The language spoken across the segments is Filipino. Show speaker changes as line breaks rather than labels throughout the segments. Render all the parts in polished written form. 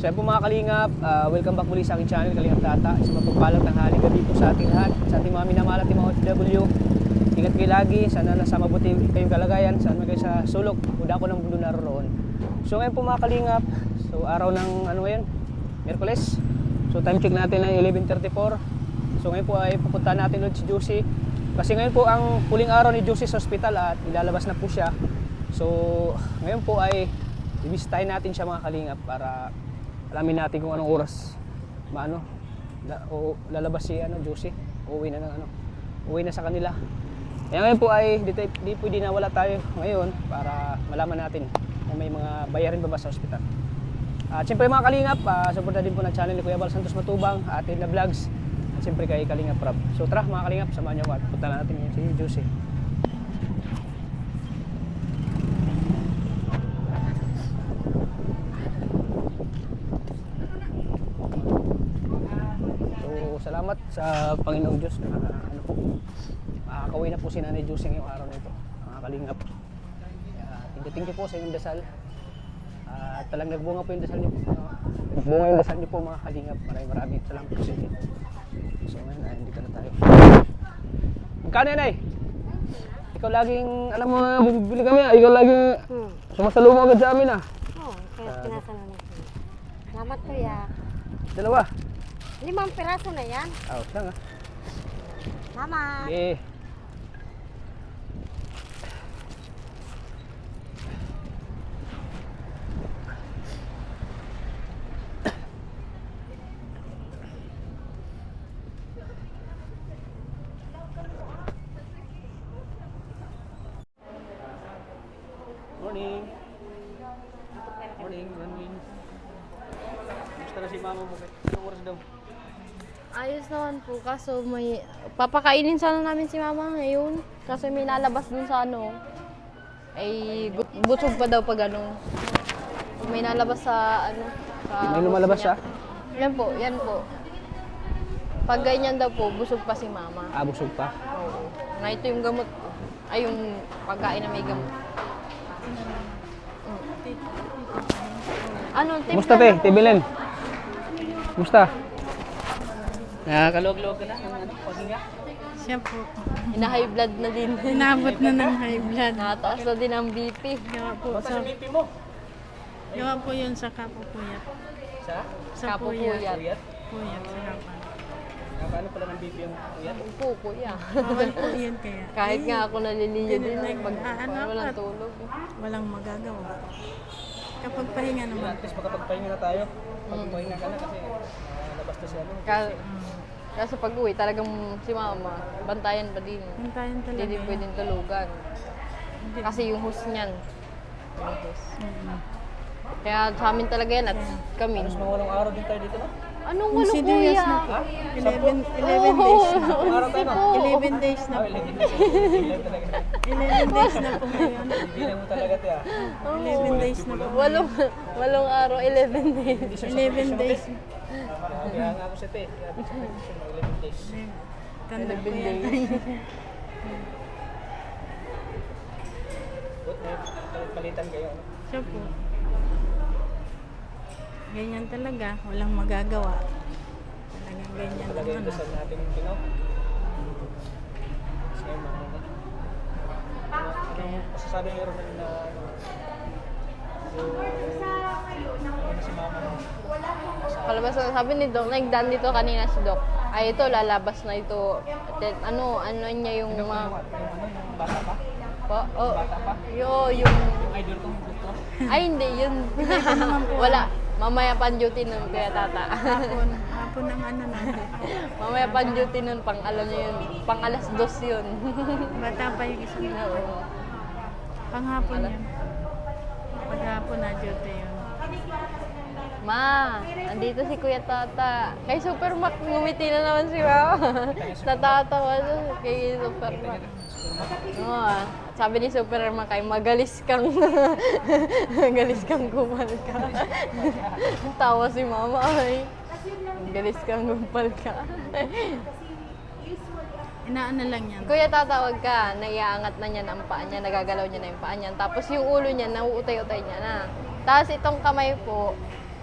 So yan po mga kalingap, welcome back muli sa aking channel, Kalingap Tata. Isang mapagpalang tanghali gabi po sa ating lahat, sa ating mga minamahal at mga OFW. Ingat kayo lagi, sana nasa mabuti kayong kalagayan, saan man kayo sa sulok o dako ng mundo naroon. So ngayon po mga kalingap, so araw ng ano ngayon, Miyerkules. So time check natin ay 11:34. So ngayon po ay pupunta natin ulit si Juicy. Kasi ngayon po ang huling araw ni Juicy sa ospital at ilalabas na po siya. So ngayon po ay ibisitahin natin siya mga kalingap para alamin natin kung anong oras lalabas si Juicy. Uuwi na sa kanila. Kaya ngayon po ay di pwede na wala tayo ngayon para malaman natin kung may mga bayarin ba sa ospital. At siyempre mga kalingap, suporta din po ng channel ni Kuya Bal Santos Matubang, Atin na Vlogs, at siyempre kay Kalingap Rob. So tara mga kalingap, samahan niyo ako at punta na natin si Juicy. Salamat sa Panginoong Diyos na makakauwi na po si Nanay Juicy ngayong araw na ito, mga kalingap. Thank you po sa inyong dasal. Talang nagbunga po yung dasal niyo. Nagbunga yung dasal niyo po mga kalingap. Maraming salamat po sa inyo. So ngayon, hindi ka na tayo. Magkano yan ay? Ikaw laging, alam mo, bibili kami. Ikaw laging sumasalubong agad sa amin
Oo, kaya tinatanong ko. Salamat kuya.
Dalawa.
5 piraso na yan.
Siya nga.
Salamat.
Okay. Morning. Morning. Gusto na si mama mo. Anong oras daw?
Ayos naman po, kaso may papakainin sana namin si mama ngayon. Kasi may nalabas dun sa ay busog pa daw pag may nalabas sa sa
May lumalabas siya?
Yan po. Pag ganyan daw po, busog pa si mama.
Busog pa?
Oo. Na ito yung gamot, ay yung pagkain na may gamot.
Kumusta te? Tibilin? Kumusta? Nakakalog-log ka na? Paghinga?
Siya po.
High blood na din.
Inabot na ng high blood.
Nakataas na din ang BP.
Gawa po
Basta sa BP mo?
gawa po yun sa kapupuyat.
Sa?
Sa
Kapupuyat.
Puyat?
Puyat sa kapan.
Ano pala ng BP yung puyat?
Po, kuya.
Bawal po yun kaya.
Kahit nga ako naliliyo din pag
Ano,
walang tulog.
Walang magagawa. Kapag pahinga naman.
At least makapagpahinga na tayo. Pagpahinga ka na kasi labas na siya.
Kaso pag uwi, talagang si mama, bantayan pa din.
Hintayin talaga.
Hindi din pwedeng tulugan. Kasi yung host niyan. Yung host. Kaya sa amin talaga yan at kami.
Mas mga walang araw din tayo dito no?
Anong
Yung
walo
si Diaz
kuya?
na po. 11 days na.
Ang araw tayo no?
11 days na po.
11 talaga.
11 days na po ngayon.
Bibilang mo talaga tayo.
11 days na po.
Walong araw, 11 days.
11 days.
Kaya nga ako sa te. 11 days.
Tanda po
11
yan.
days.
But may palitan kayo.
Siya po. Ganyan talaga. Walang magagawa. Talagang ganyan
Talaga yung
naman.
dasal natin yung Pinoy. Kasi ngayon mga
Kaya,
masasabi nga rin na si mama mo.
Palabas na sabi ni Doc, nagdan dito kanina si Doc. Ay ito, lalabas na ito. Then, ano niya yung mga...
Yung bata pa?
Bata pa? Yung...
Idol kong doktor.
Ay, hindi, yun. Wala. Mamaya pan duty nun, kaya tata.
hapon ng ano na.
Mamaya pan duty nun, alam niyo yun. Pang alas 2 yun.
Bata pa yung isang
Oo.
panghapon yun. Paghapon na duty yun.
Ma, andito si Kuya Tata. Kay Supermac, ngumiti na naman si Mama. Natatawa siya kay Supermac. Oo, sabi ni Supermac kay magalis kang magalis kang gumal ka. Tawa si Mama ay. Magalis kang gumal ka.
Inaano lang yan.
Kuya, tatawag ka, naiaangat na niya ang paa niya, nagagalaw niya na yung paa niya. Tapos yung ulo niya, nauutay-utay niya na. Tapos itong kamay po,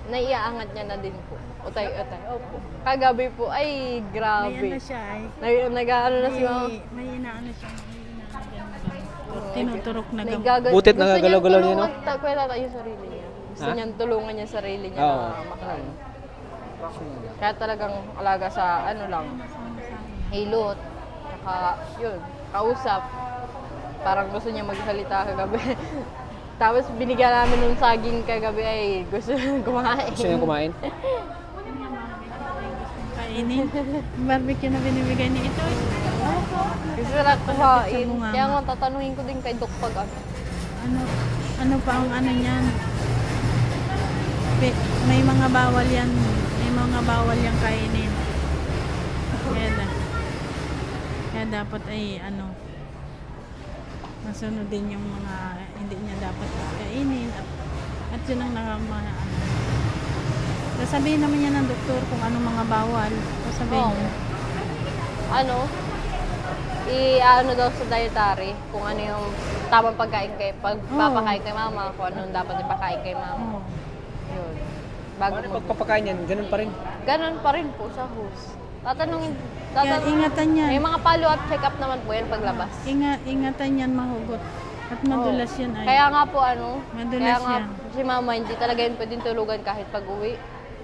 naiaangat niya na din po. Utay-utay. Opo. Kagabi po, ay
May
grabe.
ano siya ay.
Nag-ano na si mama.
May inaano siya. May inaano. Tinuturok na gamot.
Butit nagagalaw-galaw niya, no?
Kuya tata yung sarili niya. Gusto
Ha?
niyang tulungan niya sarili niya
Oo.
na makaano. Kaya talagang alaga sa ano lang, hilot. Saka, yun, kausap. Parang gusto niya magsalita kagabi. Tapos binigyan namin ng saging kagabi ay gusto niya kumain.
Gusto niya kumain?
Kainin. Barbecue na binibigay ni ito.
Gusto na kumain.
Sa bunga.
Kaya nga tatanungin ko din kay Dok pag ano.
Ano pa ang ano niyan? May mga bawal yan. May mga bawal yang kainin. Kaya dapat ay ano, masunod din yung mga hindi niya dapat kainin at yun ang ano. Sasabihin naman niya ng doktor kung anong mga bawal. Sasabihin
Oo.
niya.
Ano? I-ano daw sa dietary kung ano yung tamang pagkain kay papakain kay mama, kung anong dapat ipakain kay mama.
Oo.
Yun. Bago
Ano
mag-
pagpapakain yan? Ganun pa rin.
Ganun pa rin po sa host. Tatanungin,
Kaya ingatan yan.
May mga follow-up check-up naman po yan paglabas.
Ingatan yan mahugot. At madulas yan ay.
Kaya nga po ano,
Madulas
kaya nga
yan.
si mama hindi talaga yun pwedeng tulugan kahit pag-uwi.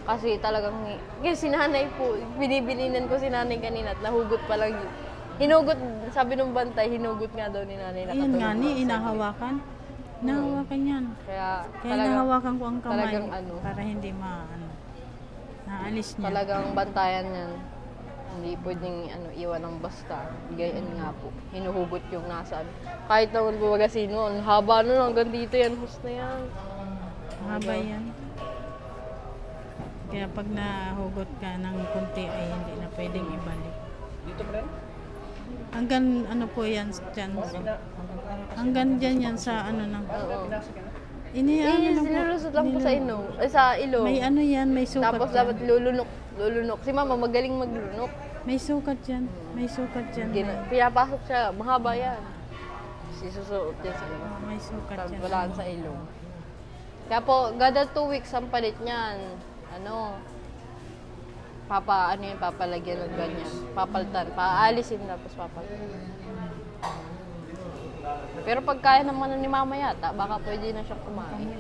Kasi talagang, kasi si nanay po, binibilinan ko si nanay kanina at nahugot pa lang yun. Hinugot, sabi nung bantay, hinugot nga daw ni nanay
Ayun nga
nakatulog.
ni, inahawakan. Nahawakan yan.
Kaya
Kaya
talagang,
nahawakan ko ang kamay
talagang ano.
para hindi naalis niya.
talagang bantayan yan. Hindi pwedeng iwan ng basta. Gayan nga po. Hinuhugot yung nasaan. Kahit naman buwaga sino, ang haba nun, hanggang dito yan, host na yan.
Mahaba yan. Kaya pag nahugot ka ng kunti ay hindi na pwedeng ibalik.
Dito pa rin?
Hanggang ano po yan dyan. Hanggang dyan yan sa ano nang.
Oo.
Ano
Sinulusot lang po sa sa ilong.
May ano yan, may sukat
Tapos
yan.
dapat lulunok. Si mama magaling maglunok.
May sukat yan. May sukat yan.
Pinapasok siya, mahaba yan. Susuot yan sa ilong.
May sukat
Tapos
yan.
walaan sa ilong. Kaya po, gada 2 weeks ang palit niyan. Papalagyan ng ganyan. Papaltan, paalisin tapos papaltan. Pero pag kaya naman ni mama yata, baka pwede na siyang kumain.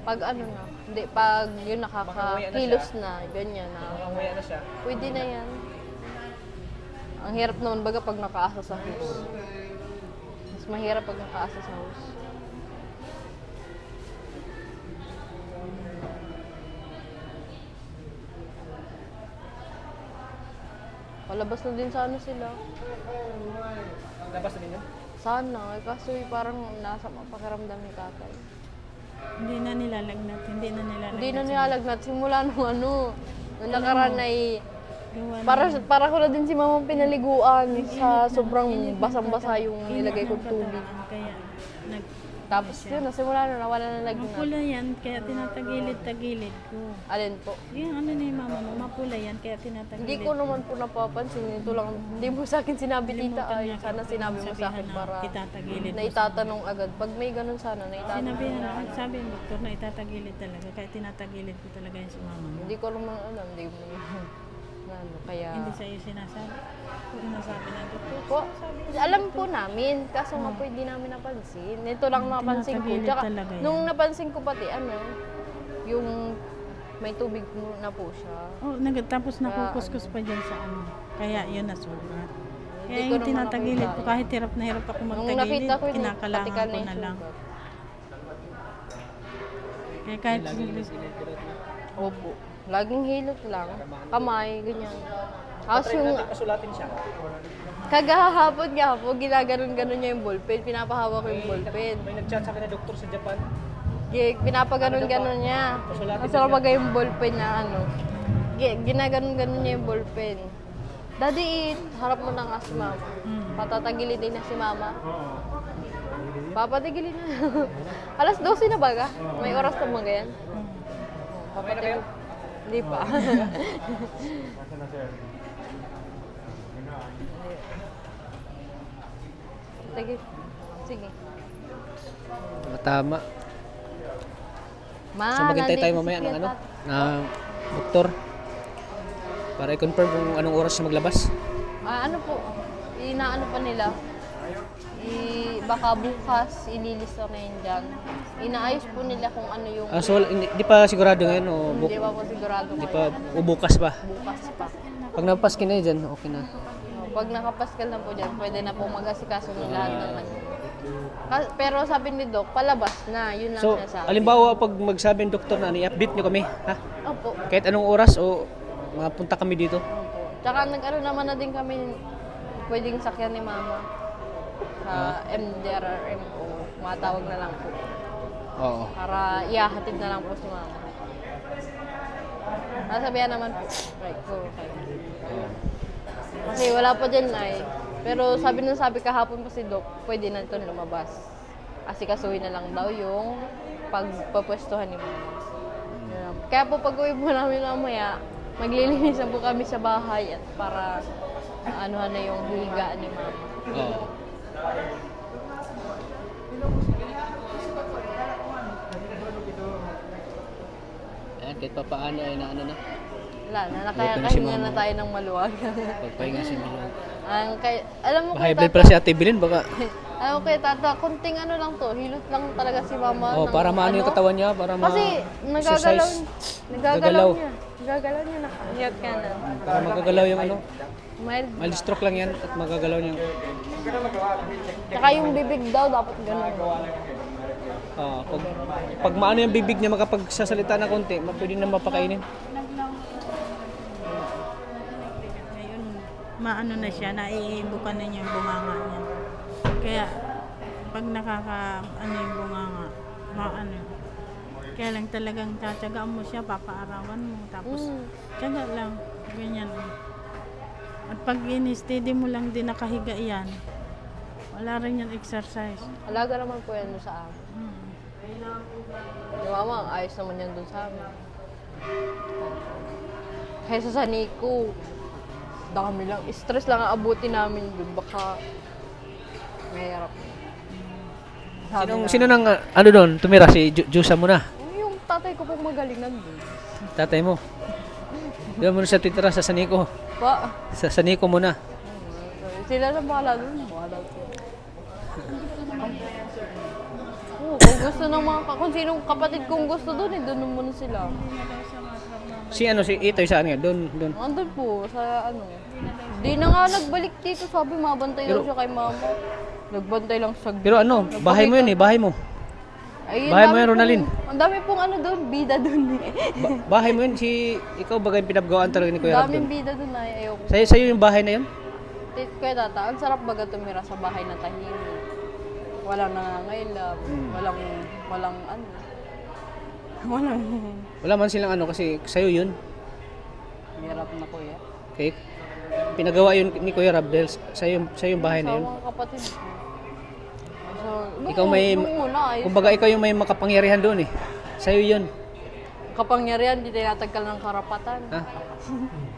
Pag hindi, pag yun nakakakilos na, ganyan na,
Mamaya na siya.
pwede na yan. Ang hirap naman baga pag nakaasa sa house. Mas mahirap pag nakaasa sa house. Palabas na din sana sila.
Labas na din yun?
Sana, kaso parang nasa pakiramdam ni tatay.
Hindi na nilalagnat.
Hindi na nilalagnat. Simula nung nakaraan ay
Gawa na.
para ko na din si mama pinaliguan sa sobrang basang-basa yung nilagay kong tubig.
Kaya
Tapos yun, nasimula na nawala na lagnat.
mapula yan, kaya tinatagilid-tagilid ko.
Alin po?
Yung ano ni mama mo, mapula yan, kaya tinatagilid.
Hindi ko naman po napapansin. Ito lang, hindi mo sa akin sinabi tita. Ay, sana sinabi mo sa akin para
itatagilid
na itatanong agad. Pag may ganun sana, na itatanong.
Sinabihan ako, sabi ng doktor na itatagilid talaga, kaya tinatagilid ko talaga yan sa mama mo.
Hindi ko naman alam. Hindi ko kaya...
Hindi sa iyo sinasabi. Sinasabi ng doktor.
Po, alam po namin, kaso nga po hindi namin napansin. Ito lang napansin ko.
Tinatagilid
Tsaka,
talaga yan.
nung napansin ko pati, yung may tubig na po siya.
Oh, tapos nakukuskus pa dyan sa ano. Kaya yun nasugat. Kaya
Hindi ko
yung
naman
tinatagilid
nakita
ko, kahit hirap na hirap ako
Nung
magtagilid,
nakita ko yun,
kinakalangan
patikan
ko
yung
na lang.
sugat.
Kaya kahit
Opo. Laging hilot lang. Kamay, ganyan. Tapos yung
Pasulatin siya.
kagahapon nga po, ginaganon-ganon niya yung ballpen. Pinapahawak ko yung ballpen.
May nag-chat sa akin na doktor sa Japan.
Pinapaganon-ganon niya. Kasi bagay yung ballpen na ginaganon-ganon niya yung ballpen. Daddy, harap mo na nga si mama. Patatagilid din na si mama. Papatigilid na. Alas 12 na baga? May oras na mga yan?
Okay na kayo?
Hindi pa. Sige. Sige.
Tama.
Ma,
So, maghintay tayo
nandito
mamaya
si
ng
Kuya
ano?
Tat.
na doktor para i-confirm kung anong oras siya maglabas.
Ano po, inaano pa nila. Baka bukas ililista na yun dyan. Inaayos po nila kung ano yung...
So hindi pa sigurado ngayon o
Hindi pa po sigurado
hindi
ngayon.
pa o bukas pa.
Bukas pa.
Pag napaski na dyan, okay na.
Pag nakapaskal na po dyan, pwede na po mag-asikaso ng lahat ng pero sabi ni Doc, palabas na. Yun lang
So,
sinasabi.
alimbawa pag magsabi ng doktor na i-update nyo kami, ha?
Opo.
Kahit anong oras o mapunta kami dito.
Opo. Tsaka nag-ano naman na din kami pwedeng sakyan ni Mama sa MDRRM o matawag na lang po.
Oo.
Para ihahatid na lang po si Mama. Nasabihan naman po. Right, go. Kasi wala pa dyan ay. Pero sabi kahapon pa si Doc, pwede na ito lumabas. Asikasuhin na lang daw yung pagpapwestuhan ni Mama. Kaya po pag uwi po namin mamaya, maglilinisan po kami sa bahay at para anuhan na yung higaan ni Mama.
Oo. Ayan, kahit pa paano ay naano na.
Wala na,
Okay na si
nakakahinga
Mama.
na tayo ng maluwag.
Pagpahinga si Milo.
Alam mo
High
kay
blood
Tata,
pala si Ate Bilin, baka.
alam mo kay Tata, kunting ano lang to, hilot lang talaga si Mama.
Oh,
ng
para maano yung
ano.
katawan niya, para
Kasi
exercise.
nagagalaw niya. Nagagalaw niya na. Hiyot ka na.
Para magagalaw yung ano.
Mild.
Mild stroke lang yan at magagalaw niya.
Tsaka yung bibig daw, dapat ganun.
Pag maano yung bibig niya makapagsasalita na konti, pwede na mapakainin.
Ngayon, maano na siya, naiibukan na niya yung bunganga niya. Kaya, pag ano yung bunganga, maano. Kaya lang talagang tatsagaan mo siya, papaarawan mo. Tapos, tsaga lang. Ganyan. At pag in-steady mo lang din nakahiga yan, wala rin yan exercise.
Alaga naman po yan doon sa amin. Yung Mama, ayos naman yan doon sa amin. Kaysa sa Nico, dami lang. Stress lang ang abutin namin doon. Baka mahirap.
Sino nang ano doon, tumira? Si Jusa mo na?
Yung tatay ko pong magaling nandun.
Tatay mo? Doon mo na siya titira sa Saniko.
Pa?
Sa Saniko mo na.
Sila na bahala doon. Bahala doon. Kung gusto ng mga kung sinong kapatid kong gusto doon, doon muna sila.
Si Itoy saan nga? Doon.
Andun po, sa ano. Di na nga nagbalik dito, sabi mabantay daw siya kay Mama. Nagbantay lang sa...
Pero ano, bahay mo yun eh, bahay mo.
Ayun,
Bahay mo
dami
yan, Ronalyn.
Ang dami pong ano doon, bida doon eh.
Bahay mo yun, ikaw bagay pinapgawaan talaga ni Kuya Rab
Daming
doon.
bida doon ay ayoko.
Sa'yo yung bahay na yun?
Kuya Tata, ang sarap baga tumira sa bahay na tahimik. Walang nangangailam, walang ano.
Wala man silang ano kasi sa'yo yun.
Hirap na kuya.
Okay. Pinagawa yun ni Kuya Rab dahil sa'yo yung bahay na
Sa
yun.
mga kapatid ko. So,
Ikaw may, kumbaga ikaw yung may makapangyarihan doon eh. Sa'yo yun.
kapangyarihan, di tinatagkal ng karapatan.
Ha?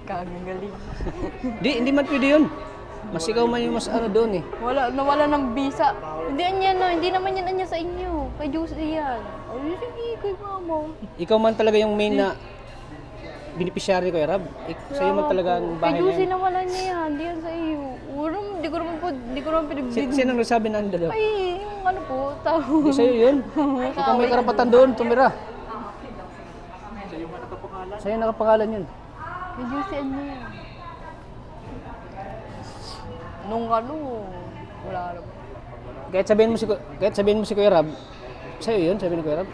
Kagagaling.
Hindi man pwede yun. Mas ikaw man yung mas ano doon eh.
Nawala ng visa. Hindi anya no, hindi naman yan anya sa inyo. Kay Diyos yan. Ay, sige, kay Mama.
Ikaw man talaga yung main na beneficiary ko, Rab. Sa'yo man talaga ang
Kay
bahay
Diyos
na yun.
nawala niya yan. Hindi yan sa iyo. Hindi ko naman pinagbibig.
Sino ang nagsabi na ang dalawa?
Ay, yung ano po, tao.
Hindi sa'yo yun. Ikaw may karapatan doon, tumira. Sa'yo nakapangalan yun.
Kay Diyos yan niya. Nung ano, wala naman.
Kahit sabihin mo si Kuya Rab, sa'yo yun, sabihin ni Kuya Rab.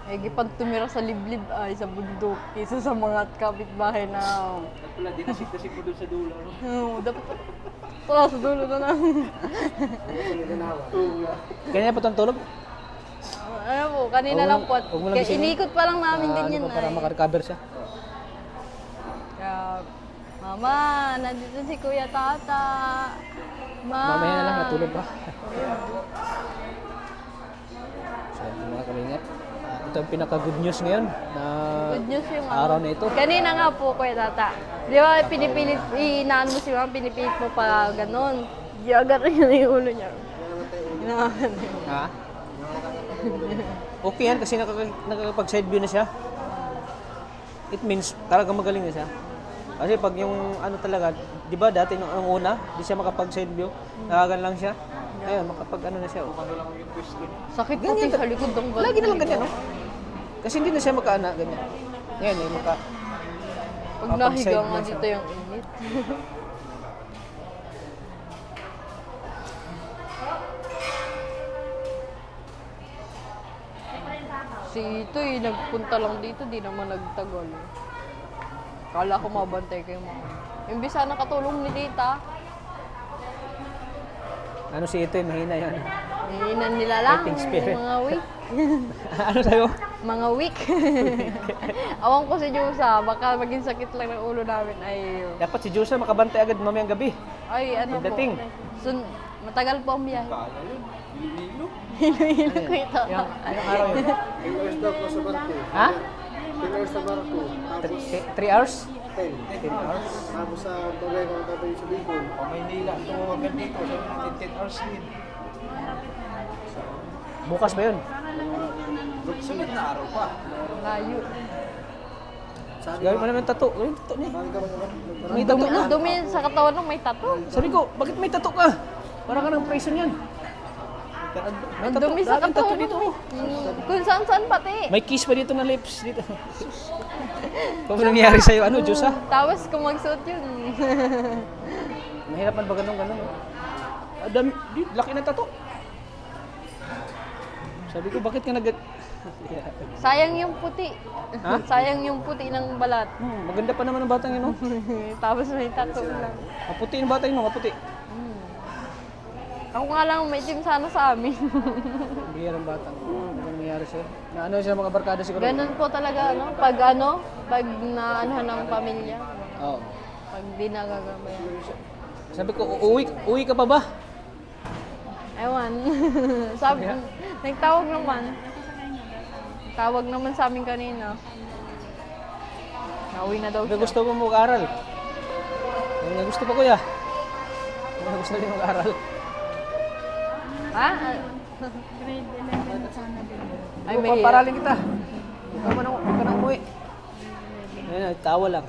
Ay, gipag tumira sa liblib ay sa bundok kaysa sa mga kapitbahay na...
Wala, dinasik-dasik mo doon sa dulo.
Oo, dapat... Wala sa dulo na lang.
Ganyan pa itong tulog?
Ano po, kanina
Huwag
lang
mo-
po.
huwag mo lang
Kaya
gisingin.
inikot pa lang namin din yun
Para
ay.
makarecover siya.
Kaya, Mama, nandito si Kuya Tata.
Mamaya na lang, natulog pa. So, mga kalingap. Ito ang pinaka-good news ngayon na
Good news yung
araw na ito.
Kanina nga po, Kuya Tata. Di ba, pinipilit, inaan mo si Mama, pinipilit mo pa ganun. Giagar niya na yung ulo niya. Inaan.
Ha? Okay yan kasi nakakapag-side view na siya. It means talagang magaling na siya. Kasi pag yung ano talaga, di ba dati nung una, di siya makapag-side view, nakagan lang siya. Ngayon, makapag ano na siya. Oh.
Sakit pati sa likod ng ganun.
Lagi na lang ganyan, no? Kasi hindi na siya makaana, ganyan. Ngayon,
Pag nahiga nga dito yung init. Si Itoy, nagpunta lang dito, di naman nagtagal. Kala ko mabantay kayo mga. Imbis sana katulong ni Tita,
Ano si ito, mahina yan.
hinihinan nila lang.
Fighting spirit.
Mga week.
Ano sa'yo?
Mga week. Awang ko si Jusa, baka maging sakit lang ng ulo namin.
Dapat si Jusa makabantay agad mamayang gabi.
Ay, ano po.
Dating.
Matagal po ang biyahe. Hilo-hilo ko ito.
Anong araw yun?
10 hours daw po sa barko.
Ha?
10 hours sa barko. Tapos
3 hours?
10.
10 hours?
Tapos sa bagay kung tayo sa Bicol.
Maynila, tumawagan dito. Sabi natin 10 hours din.
Bukas ba yun?
Sunod na araw pa.
Layo.
Gawin mo naman tattoo. Gawin tattoo niya. May tattoo
Dumi,
ka.
dumi sa katawan ng may tattoo.
Sabi ko, bakit may tattoo ka? Para ka ng prison yan. May
Ang dumi sa
daming tattoo
katawan.
dito. Oh.
Kung saan-saan pati.
May kiss pa dito na lips dito. Kung ano nangyari sa'yo, ano, Diyos ha?
Tapos kung magsuot yun.
Mahirapan ba ganun? Dami, laki na tattoo. Sabi ko, bakit ka
Sayang yung puti.
Ha?
Sayang yung puti ng balat.
maganda pa naman ang batang yun, no?
Tapos may tattoo lang.
Maputi yung bata yun, no? Maputi.
Ako nga lang may itim sana sa amin.
Bihira ang batang. Ano nangyari sa'yo? Na ano siya mga barkada siguro?
Ganun po talaga, no? Pag naanohan ng pamilya.
Oo.
Pag di nagagabayan.
Sabi ko, uwi ka pa ba?
Ewan. Sabi, nagtawag naman. Tawag naman sa amin kanina. Nauwi na daw
Sabi,
siya.
gusto mo mag-aral? Ang gusto pa kuya. Ang gusto niya mag-aral.
Ha?
Grade 11 sana din.
Ay,
Ay,
may
paparalin kita. Huwag ka na umuwi. Ayun, tawa lang.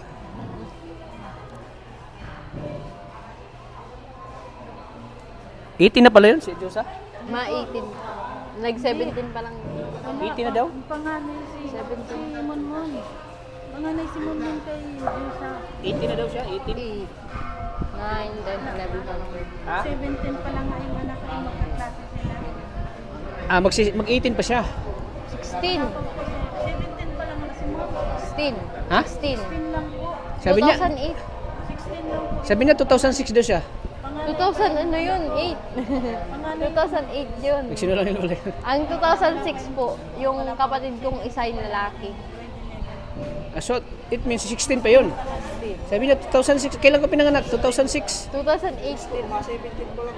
Na pala yun, si Diyos ha?
Ma-18. Nag-17 pa lang.
18 na daw?
Ang panganay si
17.
Monmon. Panganay si Monmon kay Jusa.
18 na daw siya, 18.
8, 9, 10, 11 pa lang.
Ha?
17 pa lang nga yung anak ay magkaklase sila.
Ah, mag-18 pa siya.
16.
17 pa lang ang si Mon.
16.
Ha?
16.
16 lang po.
Sabi niya,
2008.
16 lang po.
sabi niya 2006 daw siya.
2000 ano yun? 8. 2008 yun.
Nagsinulang yung ulit.
Ang 2006 po, yung kapatid kong isa yung lalaki.
So, it means 16 pa yun.
16.
Sabi niya 2006. Kailan ka pinanganak? 2006.
2008 din.
Nasa 17 pa lang.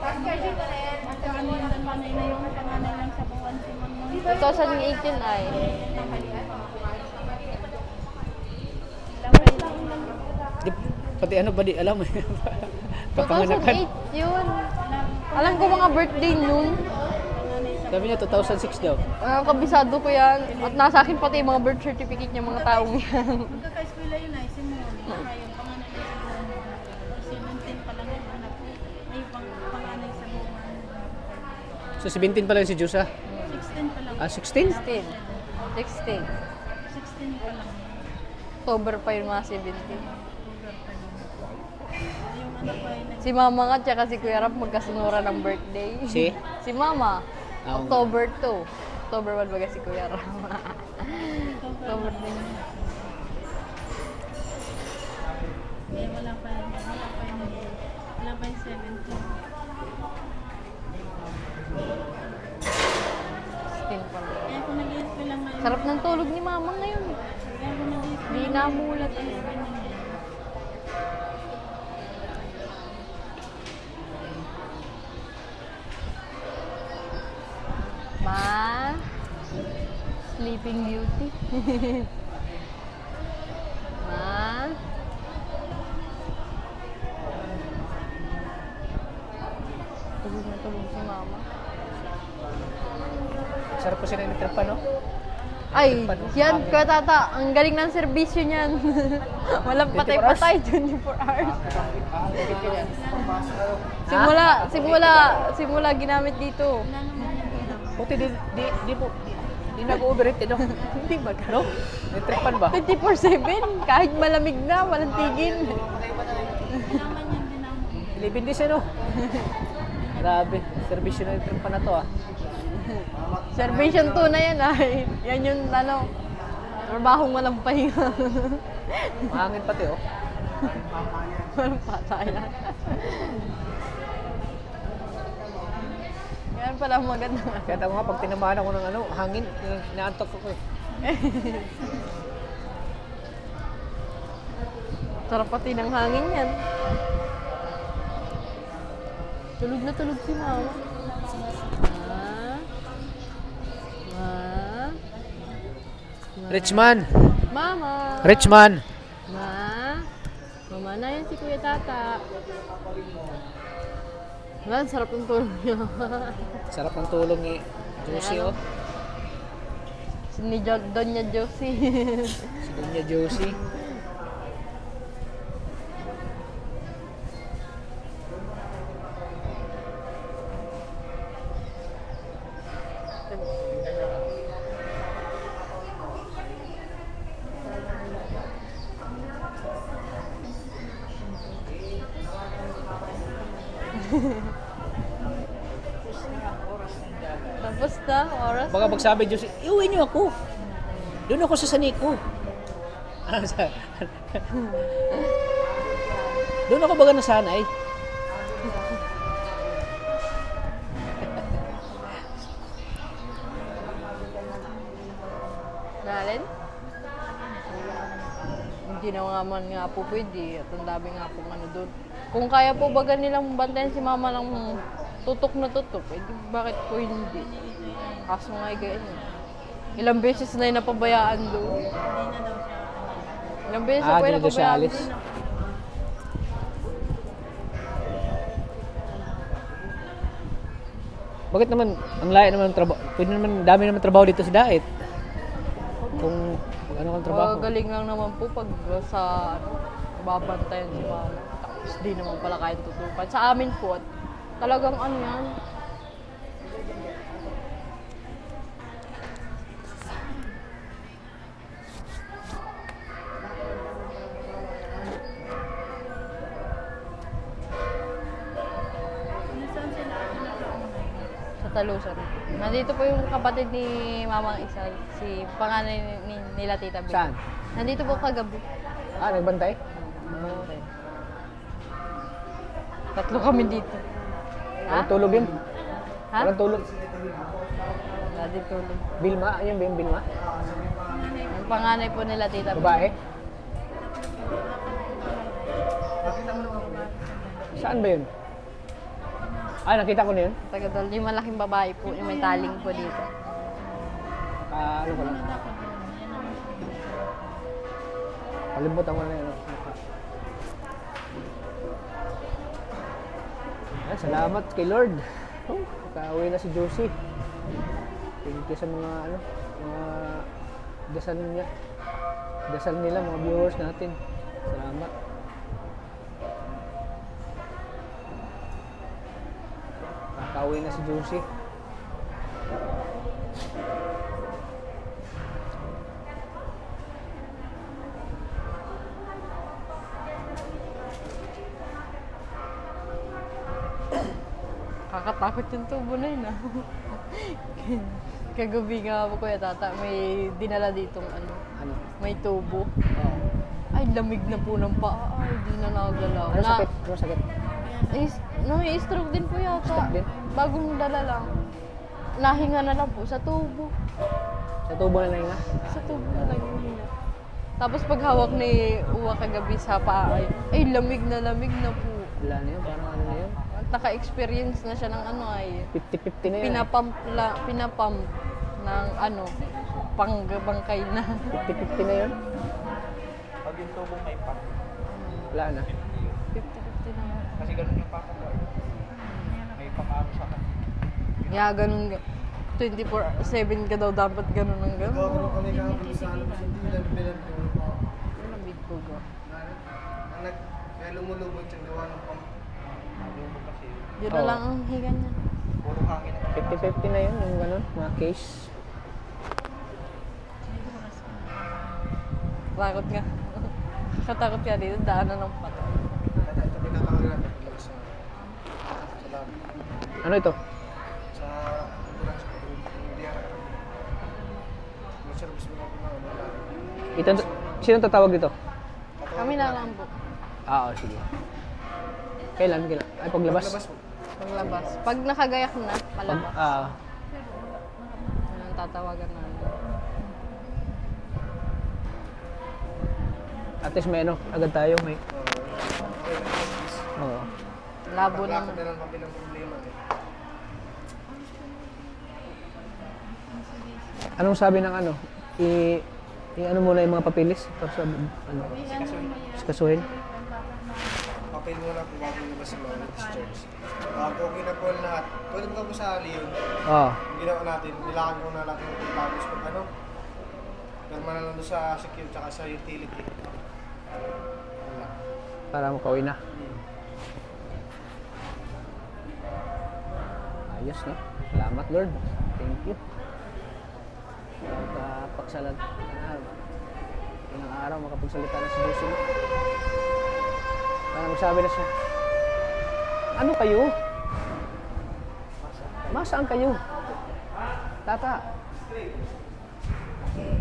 At ano yung panganay na yung panganay lang sa buwan si Monmon.
2008 yun ay.
Di, pati ano ba di alam eh. Kapanganakan.
2008 yun. Alam ko mga birthday nun.
Sabi niya 2006 daw.
Kabisado ko yan. At nasa akin pati yung mga birth certificate niya mga taong yan.
Magkaka-eskwela yun ay si Mon. Saka yung panganay na si Mon. 17 pa lang yung anak ko. Ay panganay sa buwan.
So 17 pa lang si Diyos ha?
16 pa lang.
Ah, 16?
16. 16.
16 pa lang.
October pa yung mga 17.
Yung anak ko ay
Si Mama nga tsaka si Kuya Rap magkasunura ng birthday.
Si?
Si Mama.
Ah,
October 2. October 1 baga si Kuya Rap. October din.
Eh, wala pa yung 17.
16 pa lang.
Kaya kung nag-eskwela ngayon,
Sarap ng tulog ni Mama ngayon.
kaya kung nag-eskwela
Di namulat. Ma? Sleeping Beauty. Ma? Tulog na tulog si Mama.
Sarap po sila ng pa, no?
Ay, yan, Kuya Tata, ang galing ng serbisyo niyan. Walang
24
patay-patay, 24 hours. Simula ginamit dito.
Buti di nag-overheat, no?
Hindi ba?
No? May tripan ba?
24/7, kahit malamig na, walang tigil.
11 days, no? Grabe, servisyo na yung tripan na to, ah.
Servisyon 2 na yan, ay. Yan yung, trabahong walang pahinga.
Mahangin pati, oh.
Walang patayan. Yan pala ang maganda.
Kaya tama nga, pag tinamaan ako ng hangin, inaantok ako eh.
Sarap pati ng hangin yan. Tulog na tulog si Mama.
Richman!
Mama!
Richman!
Mama na yan si Kuya Tata. Wala, ang sarap ng tulog niya.
Sarap ng tulong ni Josie, oh.
Ni Doña Josie.
Si Doña Josie.
Tapos na, oras.
Baka magsabi Josie, iuwi niyo ako. Doon ako sa saniko. Doon ako baga nasanay.
Nalin? Hindi na nga man nga po pwede. At ang dami nga po doon. Kung kaya po baga nilang bantayan si Mama ng tutok na tutok, eh bakit po hindi? Kaso nga ganyan. Ilang beses na yung napabayaan doon. Ilang beses na po yung
dito siya
napabayaan
alis.
doon.
Bakit naman, ang layo naman ng trabaho, pwede naman, dami naman trabaho dito sa Dait. Kung ano kang trabaho.
Galing lang naman po pag sa babantayan si Mama. Tapos di naman pala kayang tutukan. Sa amin po, talagang ano yan. Sa Talusan. Nandito po yung kapatid ni Mamang isa, si panganay nila Tita Bea.
Saan?
Nandito po kagabi.
Nagbantay?
Okay. Tatlo kami dito.
Walang tulog yun?
Ha?
Walang tulog?
Wala din tulog.
Bilma? Ayun ba yung Bilma?
Yung panganay po nila Tita Bea.
Babae? Saan ba yun? Ay, nakita ko na yun.
Tagadol, yung malaking babae po, yung may taling po dito.
Ano ko lang. Kalimutan ko na yun. Ay, salamat kay Lord. Oh, nakauwi na si Josie. Thank you sa mga dasal niya. Dasal nila, mga viewers natin. Salamat. Nakauwi na si Josie.
Kakatakot yung tubo na yun ah. Kagabi nga po Kuya Tata, may dinala ditong
Ano?
may tubo.
Oh.
Ay, lamig na po ng paa. Ay, di na nagalaw.
Ano sakit? Ano sakit?
Stroke din po yata.
Stroke din?
Bagong dala lang. Nahinga na lang po sa tubo.
Sa tubo na nga?
Sa tubo na lang yung hinga. Tapos pag hawak ni Uwa kagabi sa paa, ay lamig na po.
Wala na yun, parang ano na yun.
Naka-experience na siya ng ay
50-50 na yun.
pinapump ng pangbangkay na.
50-50 na yun.
Pag yung tubong may pump.
Wala na.
50-50 na.
Kasi ganun yung papa ko. May pang-aro sa kanya.
Kaya ganun. 24/7 ka daw dapat ganun ng ganun.
Gagawin kami kahapon sa ano, kasi hindi lang bilang ko.
Yun ang big bug ah.
Kaya lumulubot yung gawa ng pump.
Yun na lang ang higa niya.
Puro hangin.
50-50 na yun, yung ganun, mga case.
Takot nga. Katakot ka dito, daanan ng pato.
Ito pinakakagala natin paglakas sa dami.
Ano ito?
Sa ambulance ko, hindi ako. May service mo na po na
Ito, sino tatawag dito?
Kami na lang po.
Oo, sige. Kailan? Ay, paglabas?
Labas po.
Paglabas. Pag nakagayak na, palabas. Yun ang tatawagan namin.
At least may ano, agad tayo, may... Oo.
Labo ng...
Lakad na lang kami ng problema.
Anong sabi ng ano? I-ano muna yung mga papilis? Tapos ano? Iskasuhin?
Papel mo na po bago lumabas sa mga discharge. Okay na po lahat. Tulad ko po sa Leon,
Oo.
yung ginawa natin, nilakad ko na lahat ng tapos pag ano, pirma na lang doon sa secure tsaka sa utility. Wala.
Para makauwi na. Ayos, no? Salamat, Lord. Thank you. Pagsalat na ilang araw makapagsalita na si Lucy. Para magsabi na siya, ano kayo? Masaan kayo? Tata,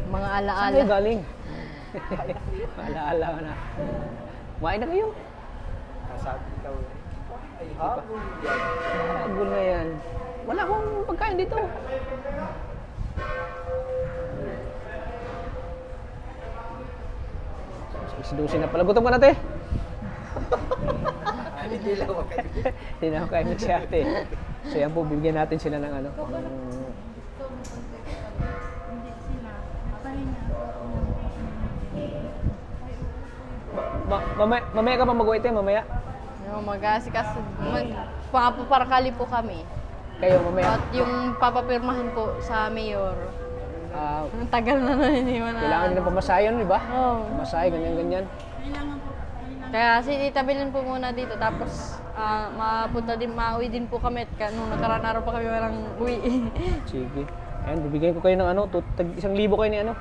Mga
saan
alaala.
kayo galing? Alaala na. Kumain na kayo?
Nasabi ikaw eh. Ay, habol yan.
Agul na yan. Wala akong pagkain dito. Si Lucy na pala. Gutom ka na, te?
Hindi lang wag kayo.
Hindi na ako kain si ate. So yan po, bibigyan natin sila ng ano. Mamaya ka pa mag-uwi, te? Mamaya?
Yung mag-asikas, papaparakali po kami.
Kayo, mamaya?
At yung papapirmahan po sa mayor,
Ah,
ang tagal na naniniwan na.
kailangan din ng pamasayan, di ba?
Oo.
Pamasahe, ganyan-ganyan.
Kaya sititabilin po muna dito, tapos mauwi din po kami. Nung nakaraan araw pa kami walang uwi.
Sige. Ayan, bibigyan ko kayo ng ano, 1,000 kayo ni ano,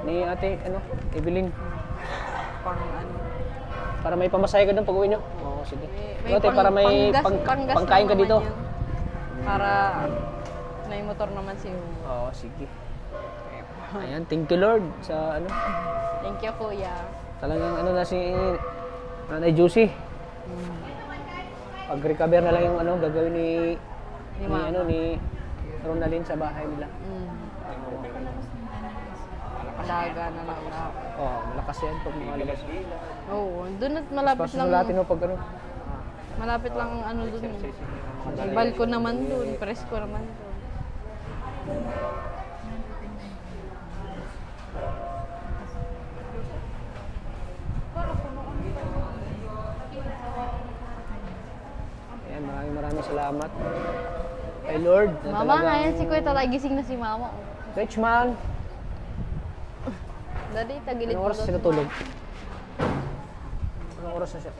ni ate, ano, Evelyn.
Pang ano.
Para may pamasahe ka doon pag uwi nyo. Oo, sige. Ate,
pang-
para may
panggas
pangkain ka
naman
dito.
yun. Para may motor naman si Hugo.
Oo, sige. Ayan, thank you Lord sa ano.
Thank you, Kuya.
Talagang ano na si Nanay Juicy. Pag-recover na lang yung ano gagawin ni
Mama.
ano ni Ronaldin sa bahay nila.
Alaga na lang lahat.
Oo, malakas yan pag malabas.
Oo, doon at malapit lang.
Pasusulatin mo pag ano.
Malapit lang ano doon. May balkon naman doon, presko naman doon.
Ayan, maraming salamat. Kay Lord. na
Mama,
talagang
ngayon si Kuya Tatay, gising na si Mama.
Rich man.
Daddy, tagilid
Anong
mo
oras
daw
siya
si
natulog?
Mama.
Anong oras na siya?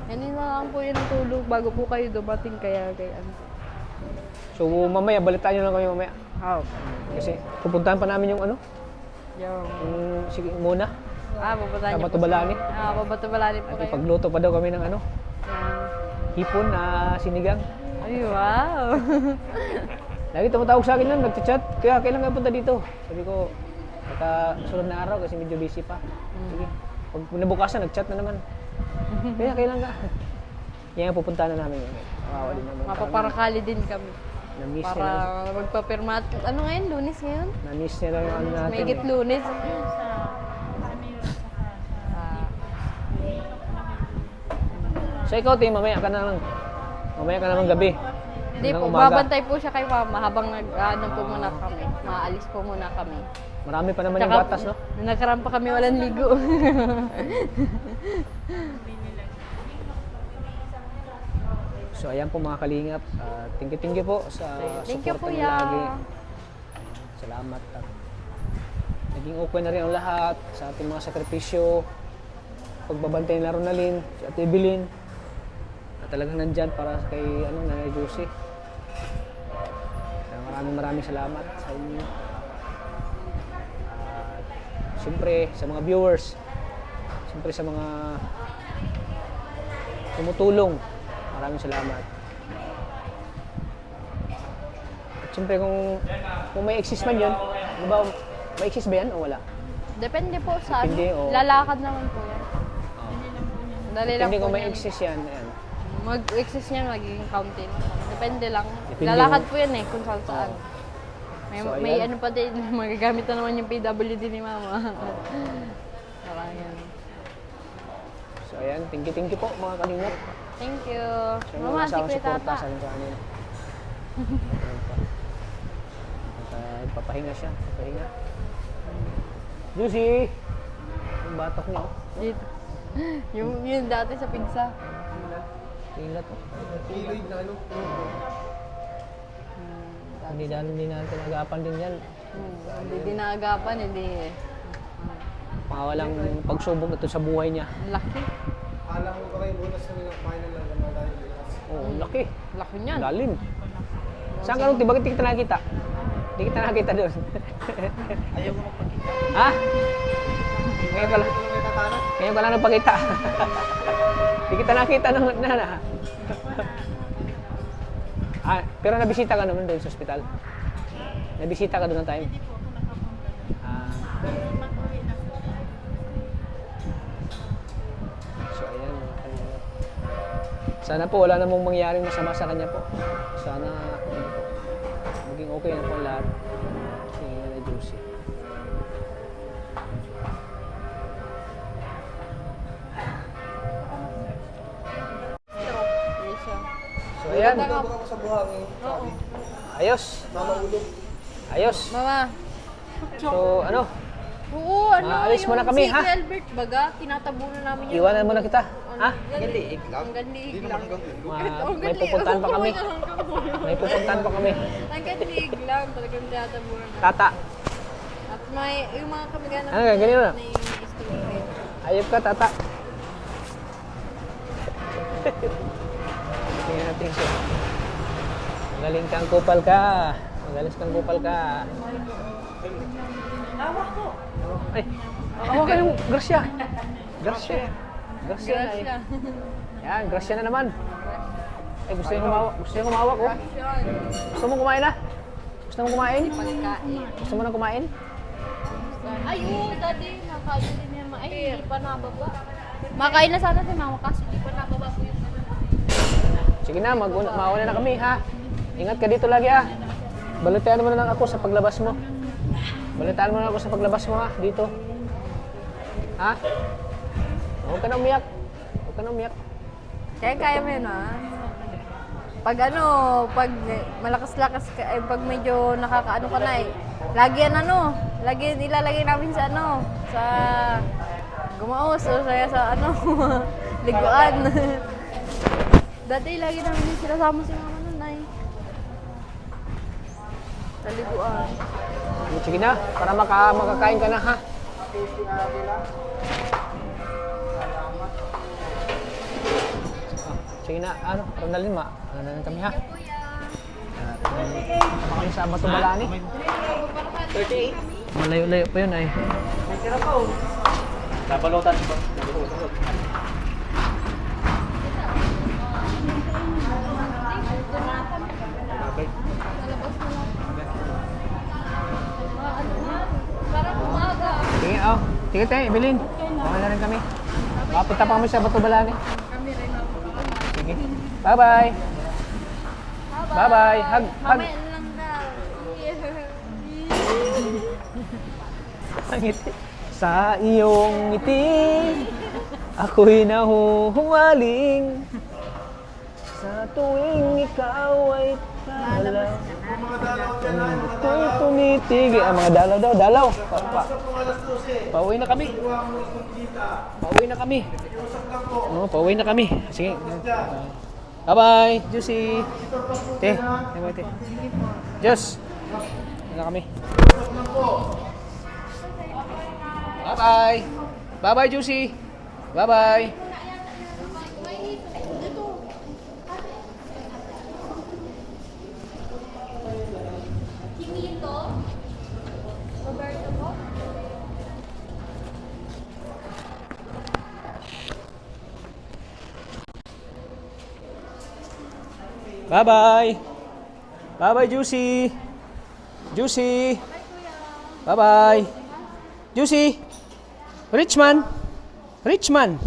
Yan na lang po yung tulog bago po kayo dumating kaya ano.
So mamaya, balitaan nyo lang kami mamaya.
How?
Kasi pupuntahan pa namin yung ano,
Yung...
sige muna.
Pupuntahan
Sa
niyo po
Batubalani.
Batubalani po
At
kayo.
ipagluto pa daw kami ng ano,
Yan.
hipon na sinigang.
Ay, wow!
Lagi tumatawag sa akin lang, nagchat-chat. Kaya kailan ka punta dito? Sabi ko, sunod na araw kasi medyo busy pa. Sige. Pag nabukasan, nagchat na naman. Kaya kailan ka? Yan ang pupuntahan na namin. Kawawa din naman.
Mapaparakali din kami.
Na-miss
Para
niya lang.
magpapirma. Ano ngayon? Lunes ngayon?
Na-miss niya lang yung ano natin.
May Lunes.
So ikaw, Tim, mamaya ka na lang. Mamaya ka naman gabi.
Hindi po,
Hanggang umaga.
babantay po siya kay Mama habang nag-ano po muna kami. Maalis po muna kami.
Marami pa naman yung batas, no?
Nung nagkaroon pa kami walang ligo.
So ayan po mga kalingap. Thank you po sa
Thank you,
support niyo
Kuya.
lagi. salamat. At naging okay na rin ang lahat sa ating mga sakripisyo. Pagbabantay ni Ronalyn, si Ate Evelyn. At talagang nandyan para kay Nanay Josie. Kaya maraming salamat sa inyo. At siyempre sa mga viewers, siyempre sa mga tumutulong, maraming salamat. At siyempre kung may exist man yun, di ba, may exist ba yan o wala?
Depende po sa
Depende,
ano.
oo.
Lalakad naman po yan. Dali lang
Hindi
po
kung may
yan.
exist yan, ayan.
Mag-exist niya, magiging counting. Depende lang.
Depende
Lalakad
mo.
po yan eh, kung saan saan. May,
So,
may
ayan.
ano pa din, magagamit na naman yung PWD ni Mama. Parang yan.
So ayan, thank you po mga kalingap.
Thank you.
Sa
Mama,
mga kasama
si Kuya
suporta
Tata.
sa akin kanina. At papahinga siya, papahinga. Juicy! Yung batok niya, oh.
Dito. yung dati sa pizza.
Tingnan to.
Kilid na ano.
Hindi natin agapan din yan.
Hindi dinaagapan, hindi.
Mga walang pagsubok ito sa buhay niya.
Laki.
Alam mo ba kayo butas na nila kumain na lang naman dahil butas.
Oo, laki.
Laki niyan.
Lalim. Saan ka nung bakit di kita nakita? Di kita nakita doon.
Ayaw ko magpakita.
Ha? Ngayon ka lang.
Ano may katana?
Ngayon ka lang nagpakita. Di kita nakita nung nana. Pero nabisita ka naman doon sa ospital? Nabisita ka doon ng time? Ah. So ayan, mga kalingap. Sana po wala namang mangyaring masama sa kanya po. Sana ano po, maging okay na po ang lahat. Si Nanay Josie.
Yes, siya.
So ayan,
Ito ba ako sa buhangin?
Oo.
ayos.
Mama ulo.
Ayos.
Mama.
So ano,
Oo, ano,
Maalis
yung
muna kami,
si
ha?
Kuya Albert baga, tinatabunan namin yung...
iwanan muna kita. Ha?
Ganliig lang. Ang ganliig lang.
May pupuntahan pa kami. May pupuntahan pa kami.
Ang ganliig lang, talagang tinatabunan.
Tata.
At may, yung mga kamag-anak
Ano, ganyan na?
na yung story.
Ayop ka, tata. Tingnan natin siya. Magaling kang kupal ka. Magaling kang kupal ka. Ay, awa ka ng Gracia. Gracia. Gracia na eh.
Gracia.
Yan, Gracia na naman. Ay, gusto yung humawak. Gusto yung humawak, oh. Gusto mo kumain na? Gusto mo kumain?
Pagkain.
Gusto mo na kumain?
Ay, oo, daddy, nakain din niya. Ay, hindi pa nababa. Makain na sana si Mama kasi hindi pa nababa po yung...
Sige na, mauna na kami, ha? Ingat ka dito lagi, ha? Balitaan mo na lang ako sa paglabas mo. Balitaan mo na ako sa paglabas mo, ha? Dito. Ha? Huwag ka na umiyak. Huwag ka na umiyak.
Kaya mo yun, ha? Pag ano, pag malakas-lakas ka, eh, pag medyo nakakaano ka na eh, lagi yan ano, lagi ilalagay namin sa ano, sa gumaos o sa ano, liguan. Dati lagi namin yung sinasama si Mama nun ay. Sa liguan.
Sige na, para makakain ka na, ha? Sige na, ano, Ronaldin, ano na kami, ha? Tama kami sa Bato Balani. 38? Malayo-layo pa yun, ay.
May tira pa oh. Nabalutan ba? Okay.
Parang umaga.
Sige, oh. Sige, tayo, Evelyn. Okay na rin kami. Makapunta pa kami sa Bato Balani. Sige. Bye-bye. Bye-bye. Hug.
Mamaya na lang daw.
Ang ngiti. Sa iyong ngiti, ako'y nahuhumaling. Sa tuwing ikaw ay dalaw. Ako'y tumitigil. Mga dalaw daw, dalaw. Pauwi na kami. Pauwi na kami. Oo, pauwi na kami. Sige. Bye-bye, Juicy. Te, bye-bye, te. Jus. na kami. Bye-bye. Bye-bye, Juicy. Bye-bye. Bye-bye. Bye-bye, Juicy. Juicy. Bye-bye. Juicy. Richman. Richman.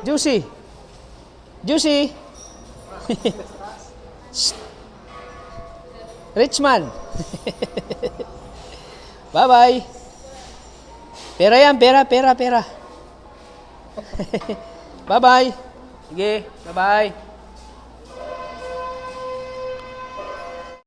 Juicy. Juicy. Shh. Richman. Bye-bye. Pera yan, pera. Bye-bye. Sige, bye-bye.